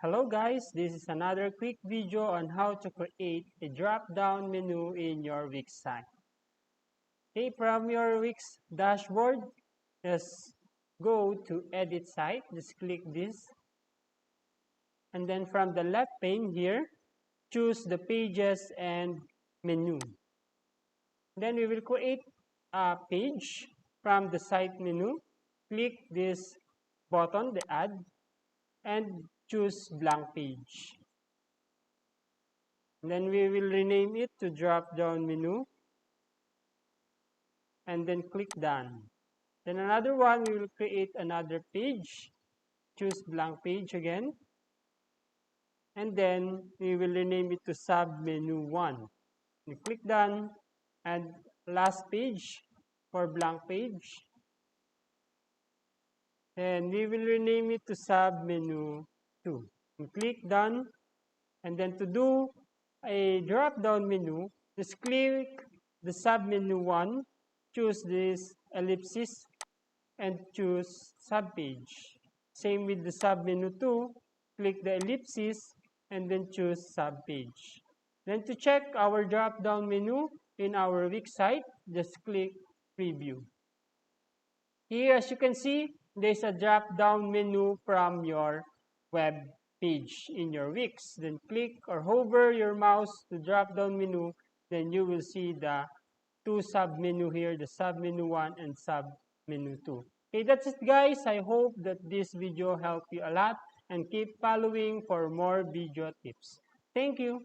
Hello guys, this is another quick video on how to create a drop-down menu in your Wix site. Okay, from your Wix dashboard, just go to Edit Site, just click this. And then from the left pane here, choose the Pages and Menu. Then we will create a page from the site menu. Click this button, the Add, and choose Blank Page. Then we will rename it to drop down menu and then click done. Then another one, we will create another page, choose blank page again, and then we will rename it to sub menu 1. We click done, and last page for blank page, and we will rename it to sub menu 2. We click done, and then to do a drop down menu, just click the sub menu 1, choose this ellipsis and choose subpage. Same with the sub menu 2, click the ellipsis and then choose subpage. Then to check our drop down menu in our Wix site, just click preview. Here, as you can see, there's a drop down menu from your web page in your Wix. Then click or hover your mouse to drop down menu. Then you will see the two sub menu here, the sub menu 1 and sub menu 2. Okay, that's it guys. I hope that this video helped you a lot and keep following for more video tips. Thank you.